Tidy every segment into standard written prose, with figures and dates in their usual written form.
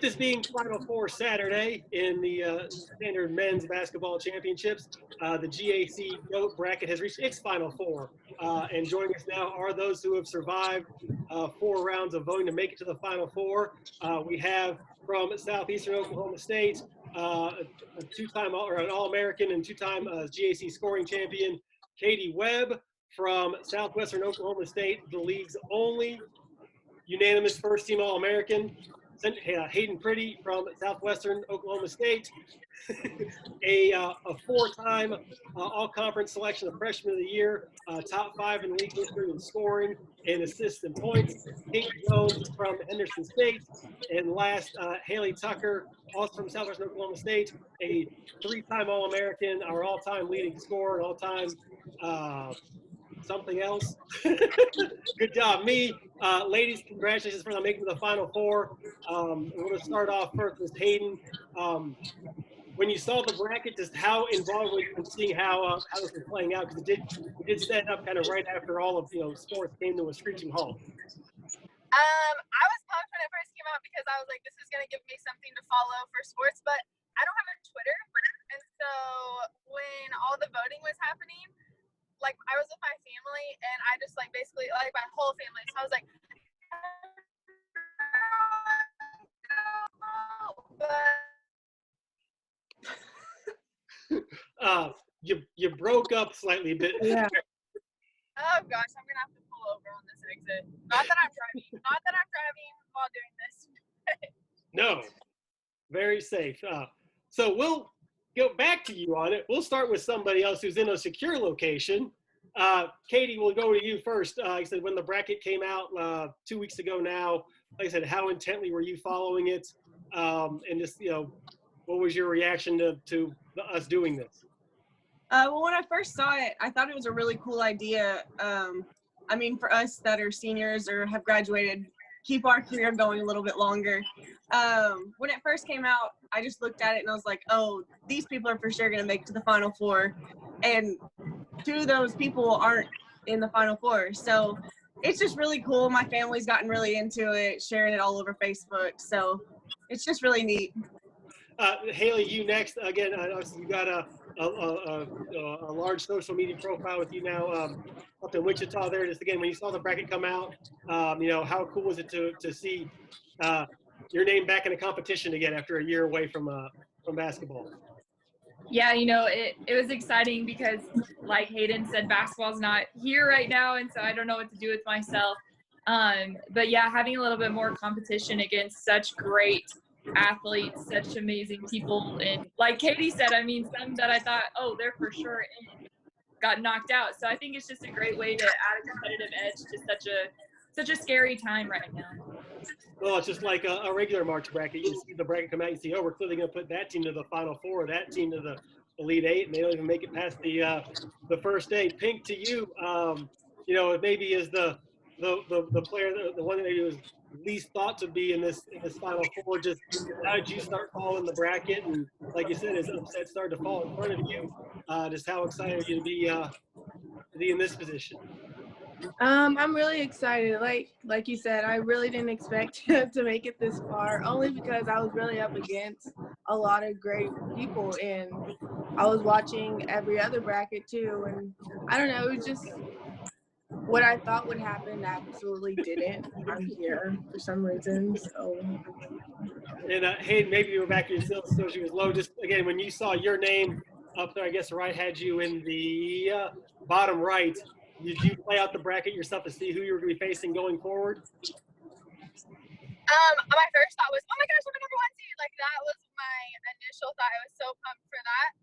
this being Final Four Saturday in the Standard Men's Basketball Championships, the GAC GOAT bracket has reached its Final Four. And joining us now are those who have survived 4 rounds of voting to make it to the Final Four. We have from Southeastern Oklahoma State, a two-time an All-American and two-time GAC scoring champion, Katie Webb. From Southwestern Oklahoma State, the league's only unanimous first-team All-American, Hayden Priddy from Southwestern Oklahoma State, a 4-time all-conference selection of freshman of the year, top 5 in the league history in scoring and assists and points, Kate Jones from Henderson State, and last, Hailey Tucker, also from Southwestern Oklahoma State, a 3-time All-American, our all-time leading scorer, all-time something else. Good job, me. Ladies, congratulations for making the Final Four. We're going to start off first with Hayden. When you saw the bracket, just how involved were you in seeing how this was playing out? Because it did stand up kind of right after all of sports came to a screeching halt. I was pumped when it first came out because I was like, this is going to give me something to follow for sports, but I don't have a Twitter. And so when all the voting was happening, like I was with my family and I just like basically like my whole family. So I was like, You broke up slightly, but yeah. Oh gosh, I'm gonna have to pull over on this exit. Not that I'm driving while doing this. No, very safe. So we'll go back to you on it. We'll start with somebody else who's in a secure location. Katie, we'll go to you first. Like I said, when the bracket came out 2 weeks ago now, like I said, how intently were you following it? And just, what was your reaction to us doing this? Well, when I first saw it, I thought it was a really cool idea. I mean, for us that are seniors or have graduated, keep our career going a little bit longer. When it first came out, I just looked at it and I was like, oh, these people are for sure going to make it to the Final Four. And 2 of those people aren't in the Final Four. So it's just really cool. My family's gotten really into it, sharing it all over Facebook. So it's just really neat. Hailey, you next. Again, you got a large social media profile with you now up in Wichita there. Just again, when you saw the bracket come out, how cool was it to see your name back in a competition again after a year away from basketball? Yeah, it was exciting because, like Hayden said, basketball's not here right now, and so I don't know what to do with myself. But yeah, having a little bit more competition against such great athletes, such amazing people, and like Katie said, I mean, some that I thought, oh, they're for sure in, got knocked out. So I think it's just a great way to add a competitive edge to such a scary time right now. Well, it's just like a regular March bracket. You see the bracket come out, you see, oh, we're clearly going to put that team to the Final Four, that team to the Elite Eight, and they don't even make it past the first day. Pink, to you, maybe is the player, the one that maybe was least thought to be in this Final Four. Just how did you start following the bracket? And like you said, as upset started to fall in front of you, just how excited are you to be in this position? I'm really excited. Like you said, I really didn't expect to make it this far, only because I was really up against a lot of great people, and I was watching every other bracket too. And I don't know, it was just what I thought would happen absolutely didn't. I'm here for some reason. So. And Hayden, maybe you were back in your so she was low. Just again, when you saw your name up there, I guess right had you in the bottom right. Did you play out the bracket yourself to see who you were going to be facing going forward? My first thought was, oh my gosh, I'm a number 1 seed. Like that was my initial thought. I was so pumped for that.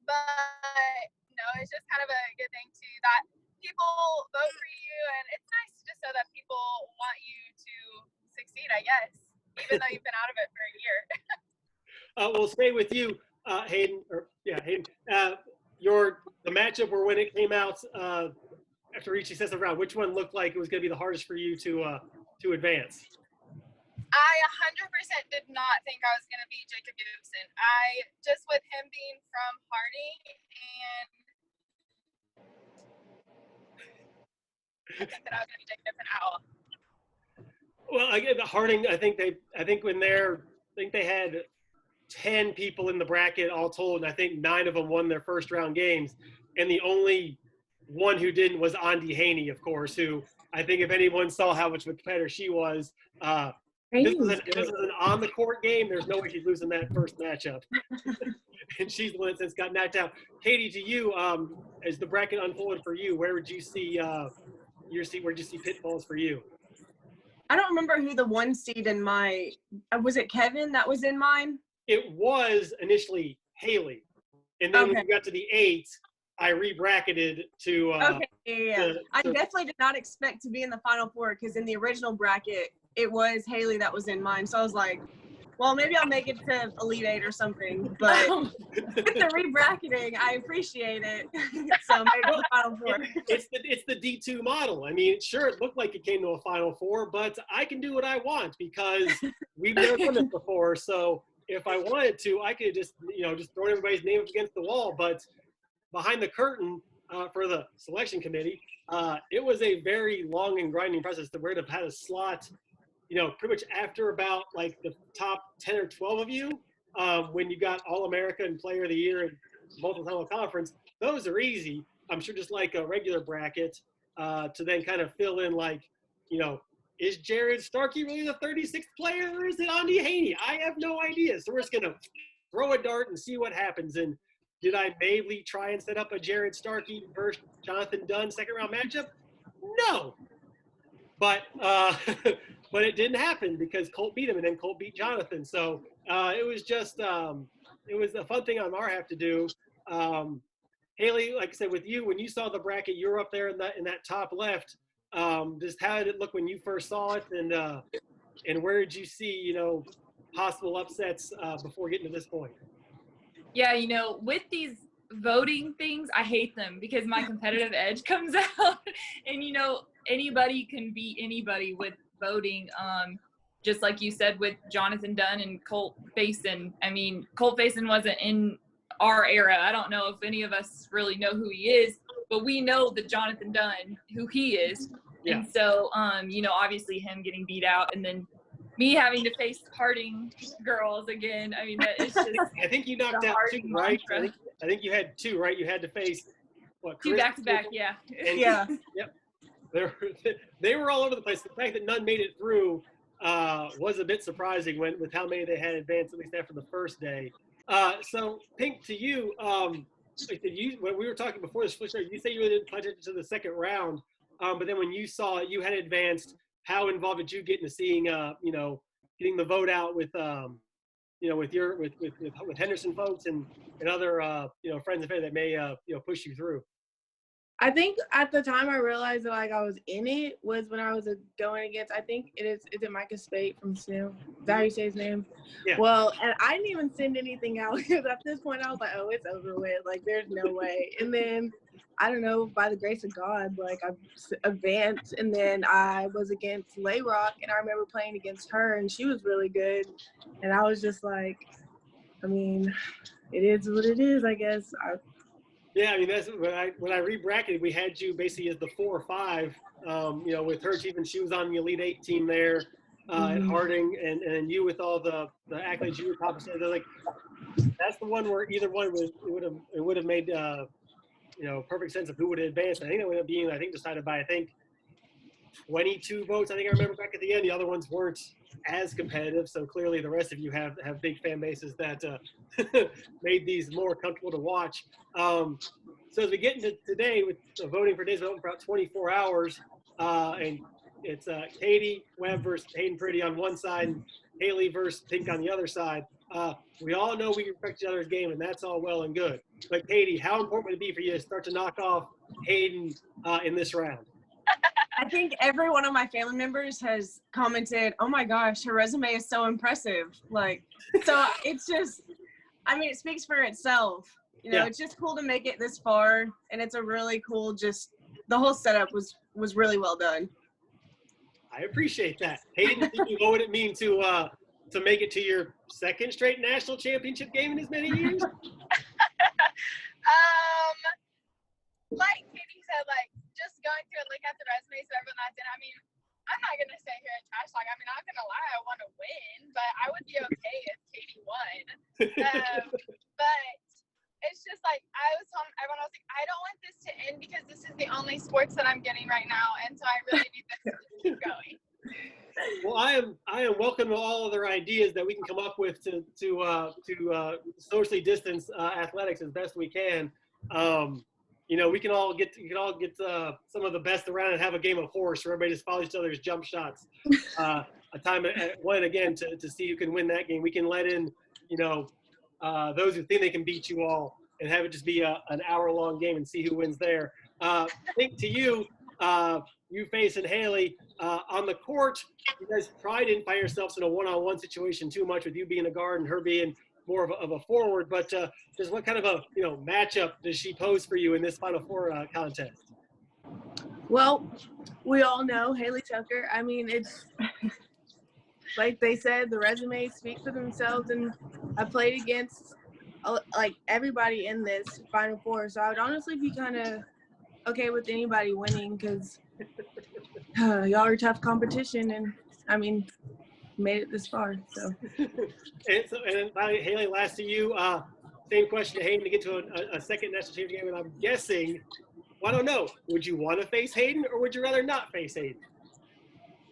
But no, it's just kind of a good thing too that people vote for you, and it's nice just so that people want you to succeed, I guess, even though you've been out of it for a year. We'll stay with you, Hayden. Hayden. The matchup where when it came out after each successive round, which one looked like it was going to be the hardest for you to advance? I 100% did not think I was going to beat Jacob Gibson. Just with him being from Harding, and I think that I was going to be Jacob Gibson at all. Well, again, Harding, I think they had 10 people in the bracket all told, and I think 9 of them won their first round games. And the only one who didn't was Andi Haney, of course, who I think if anyone saw how much of a competitor she was, this was an on the court game. There's no way she's losing that first matchup. And she's the one that's got knocked out. Katie, to you, as the bracket unfolded for you, where would you see where'd you see pitfalls for you? I don't remember who the 1 seed in my was it Kevin that was in mine? It was initially Hailey, and then when you got to the 8, I re-bracketed to. I definitely did not expect to be in the Final Four because in the original bracket it was Hailey that was in mine. So I was like, well, maybe I'll make it to Elite 8 or something. But with the re-bracketing, I appreciate it. So maybe the Final Four. It's the D2 model. I mean, sure, it looked like it came to a Final Four, but I can do what I want because we've never done this before. So if I wanted to, I could just throw everybody's name up against the wall. But behind the curtain for the selection committee, it was a very long and grinding process to where to have a slot. Pretty much after about like the top 10 or 12 of you, when you got All-America and Player of the Year and multiple conference, those are easy. I'm sure just like a regular bracket to then kind of fill in like, is Jared Starkey really the 36th player or is it Andi Haney? I have no idea. So we're just going to throw a dart and see what happens. And did I maybe try and set up a Jared Starkey versus Jonathan Dunn second round matchup? No. But but it didn't happen because Colt beat him and then Colt beat Jonathan. So it was just it was a fun thing on our half to do. Hailey, like I said, with you, when you saw the bracket, you were up there in that top left. Just how did it look when you first saw it, and where did you see possible upsets before getting to this point? Yeah, with these voting things, I hate them because my competitive edge comes out, and anybody can beat anybody with voting. Just like you said with Jonathan Dunn and Colt Faison. I mean, Colt Faison wasn't in our era. I don't know if any of us really know who he is, but we know that Jonathan Dunn, who he is. Yeah. And so, obviously him getting beat out and then me having to face Harding girls again. I mean, that is just. I think you knocked out 2, right? I think you had 2, right? You had to face what? 2 back-to-back, yeah. Yeah. Yep. They were all over the place. The fact that none made it through was a bit surprising with how many they had advanced, at least after the first day. So, Pink, to you, when we were talking before this split start, you say you didn't punch it to the second round, but then when you saw it, you had advanced. How involved did you get into seeing, getting the vote out with, with Henderson folks and other, friends and family that may, push you through? I think at the time I realized that I was in it was when I was going against, I think is it Micah Spate from SNU? Is that how you say his name? Yeah. Well, and I didn't even send anything out because at this point I was like, oh, it's over with. Like, there's no way. And then, I don't know, by the grace of God, like I advanced, and then I was against Layrock, and I remember playing against her, and she was really good. And I was just like, I mean, it is what it is, I guess. Yeah, I mean, that's when I re-bracketed, we had you basically as the 4 or 5, with her even she was on the Elite 8 team there at Harding, and you with all the accolades you were compensated. They're like, that's the one where either one would have made perfect sense of who would have advanced. I think it would end up being decided by 22 votes. I think I remember back at the end. The other ones weren't as competitive, so clearly the rest of you have big fan bases that made these more comfortable to watch. So as we get into today with voting for days open for about 24 hours, and it's Katie, Webb versus Hayden, Priddy on one side, and Hailey versus Pink on the other side. We all know we respect each other's game, and that's all well and good. But Katie, how important would it be for you to start to knock off Hayden in this round? I think every one of my family members has commented, oh my gosh, her resume is so impressive. Like, so it's just, I mean, it speaks for itself. It's just cool to make it this far. And it's a really cool, the whole setup was really well done. I appreciate that. Hayden, what would it mean to make it to your second straight national championship game in as many years? Like Katie said, just going through and looking at the resumes of everyone that's in, I mean, I'm not gonna sit here and trash talk. I mean, I'm not gonna lie, I want to win, but I would be okay if Katie won. But it's just like I was telling everyone, I was like, I don't want this to end because this is the only sports that I'm getting right now, and so I really need this to keep going. Well, I am welcome to all other ideas that we can come up with to socially distance athletics as best we can. You know, we can all get some of the best around and have a game of horse where everybody just follows each other's jump shots. A time at one again to see who can win that game. We can let in, you know, those who think they can beat you all and have it just be an hour-long game and see who wins there. I think to you, you facing Hailey on the court, you guys probably didn't find yourselves in a one-on-one situation too much with you being a guard and her being more of a forward. But just what kind of a matchup does she pose for you in this Final Four contest? Well, we all know Hailey Tucker. I mean, it's like they said, the resumes speak for themselves, and I played against like everybody in this Final Four, so I would honestly be kind of okay with anybody winning because y'all are tough competition, and I mean, made it this far. So. and finally, Hailey, last to you. Same question to Hayden to get to a second national championship game, and I'm guessing, well, I don't know. Would you want to face Hayden, or would you rather not face Hayden?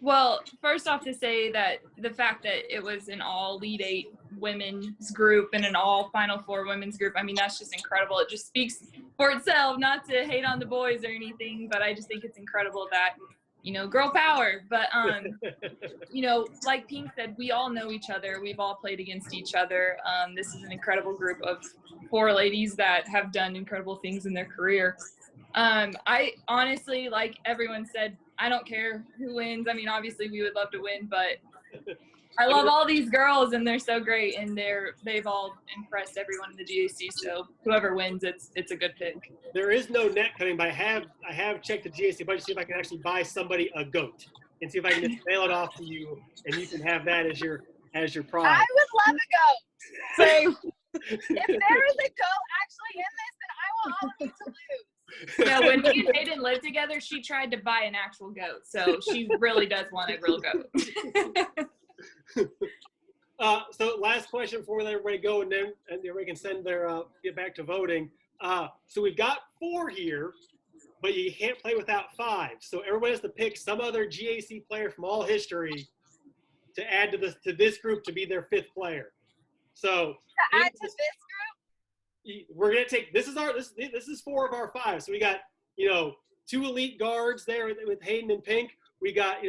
Well, first off, to say that the fact that it was an all Elite Eight women's group and an all Final Four women's group, I mean, that's just incredible. It just speaks for itself, not to hate on the boys or anything, but I just think it's incredible that, girl power. But, like Pink said, we all know each other. We've all played against each other. This is an incredible group of 4 ladies that have done incredible things in their career. I honestly, like everyone said, I don't care who wins. I mean, obviously we would love to win, but I love all these girls and they're so great and they've all impressed everyone in the GAC. So whoever wins, it's a good pick. There is no net coming, but I have checked the GAC budget to see if I can actually buy somebody a goat and see if I can just mail it off to you and you can have that as your prize. I would love a goat. Same. If there is a goat actually in this, then I want all of you to lose. No, when me and Hayden lived together, she tried to buy an actual goat. So she really does want a real goat. So last question before we let everybody go, and then everybody can send their get back to voting. So we've got 4 here, but you can't play without 5. So everybody has to pick some other GAC player from all history to add to this group to be their 5th player. So to add to this group, we're gonna take this is 4 of our 5. So we got 2 elite guards there with Hayden and Pink. We got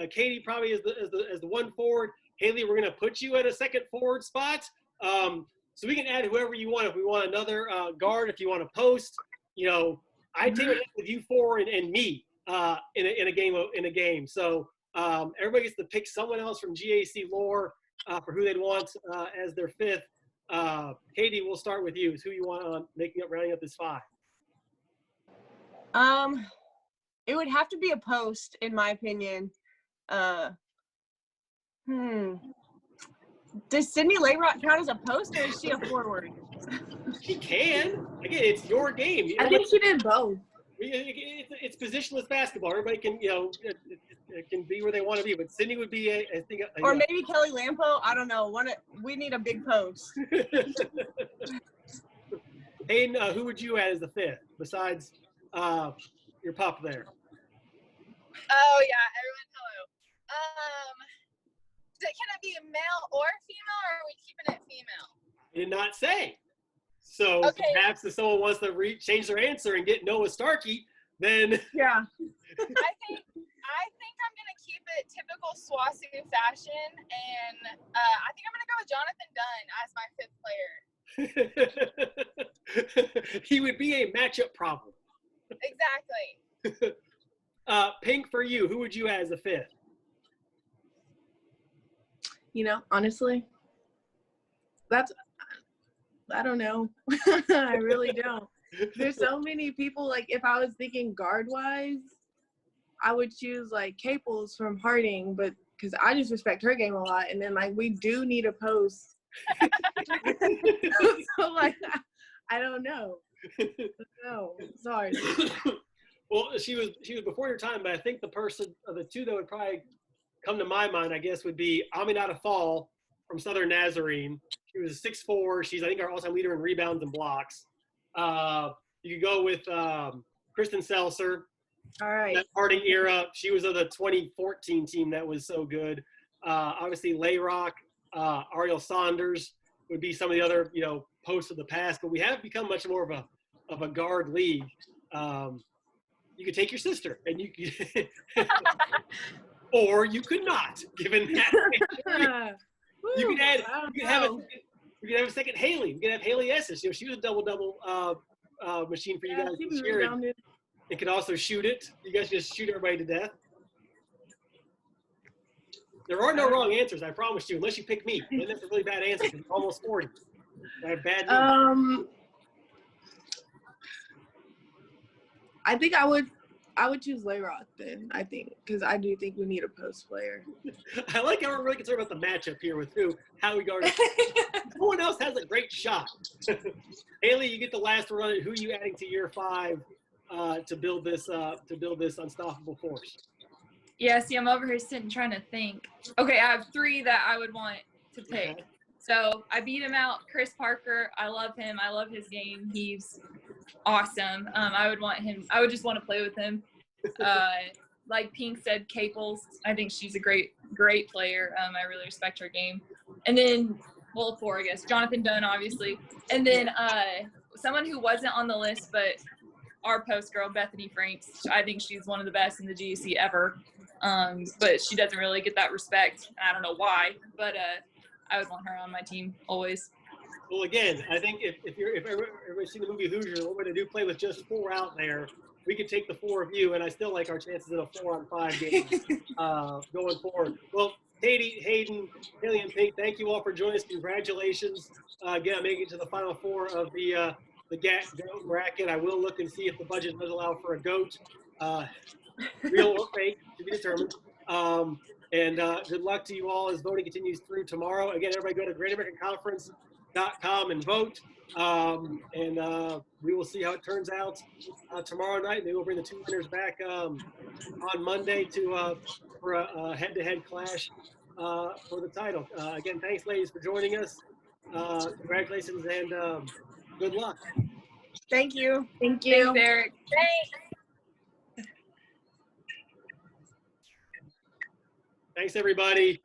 Katie probably as the 1 forward. Hailey, we're gonna put you at a 2nd forward spot. So we can add whoever you want. If we want another guard, if you want to post, I take it with you 4 and me in a game. So everybody gets to pick someone else from GAC lore for who they'd want as their 5th. Katie, we'll start with you. Who you want on rounding up this 5? It would have to be a post, in my opinion. Does Sydney Layrock count as a post, or is she a forward? She can. Again, it's your game. I think she did both. It's positionless basketball. Everybody can, can be where they want to be. But Sydney would be or maybe Kelly Lampo. I don't know. We need a big post. Hayden, who would you add as the 5th besides your pup there? Oh yeah, everyone, hello. Can it be male or female, or are we keeping it female? You did not say. So okay. Perhaps if someone wants to change their answer and get Noah Starkey, then yeah. I think I'm gonna keep it typical SWASU fashion, and I think I'm gonna go with Jonathan Dunn as my 5th player. He would be a matchup problem. Exactly. Pink, for you, who would you add as the 5th? Honestly, I don't know. I really don't. There's so many people. Like, if I was thinking guard-wise, I would choose, like, Caples from Harding, but because I just respect her game a lot. And then, like, we do need a post. So, like, I don't know. No, sorry. Well, she was before your time, but I think the person of the two that would probably come to my mind, I guess, would be Aminata Fall from Southern Nazarene. She was 6'4". She's, I think, our all-time leader in rebounds and blocks. You could go with Kristen Seltzer. All right. That Harding era. She was of the 2014 team that was so good. Obviously, Layrock, Ariel Saunders would be some of the other, posts of the past. But we have become much more of a guard league. You could take your sister, and you could, or you could not. Given that, you could add. You could have a second Hailey. We could have Hailey Esses. She was a double machine for you guys this year. It could also shoot it. You guys just shoot everybody to death. There are no wrong answers, I promise you, unless you pick me. And that's a really bad answer. I'm almost 40. I have bad news. I think I would choose Layrock then, I think, because I do think we need a post player. I like how we're really concerned about the matchup here with how we guard. No one else has a great shot. Hailey, you get the last run at who are you adding to year 5 to build this unstoppable force? Yeah, see, I'm over here sitting trying to think. Okay, I have 3 that I would want to pick. Okay. So I beat him out. Chris Parker, I love him. I love his game. He's awesome. I would just want to play with him. Like Pink said, Caples. I think she's a great player. I really respect her game. And then, 4, I guess. Jonathan Dunn, obviously. And then someone who wasn't on the list, but our post girl, Bethany Franks. I think she's one of the best in the GEC ever. But she doesn't really get that respect. I don't know why, but I would want her on my team always. Well, again, I think if everybody's seen the movie Hoosiers, what we're going to do, play with just 4 out there, we could take the 4 of you, and I still like our chances in a 4-on-5 game going forward. Well, Hayden, Hailey, and Pink, thank you all for joining us. Congratulations. Again, making it to the Final 4 of the GOAT bracket. I will look and see if the budget does allow for a GOAT. Real or fake, to be determined. And good luck to you all as voting continues through tomorrow. Again, everybody go to GreatAmericanConference.com and vote. And we will see how it turns out tomorrow night. Maybe we'll bring the 2 winners back on Monday for a head-to-head clash for the title. Again, thanks, ladies, for joining us. Congratulations and good luck. Thank you. Thank you. Thanks, Eric. Thanks, everybody.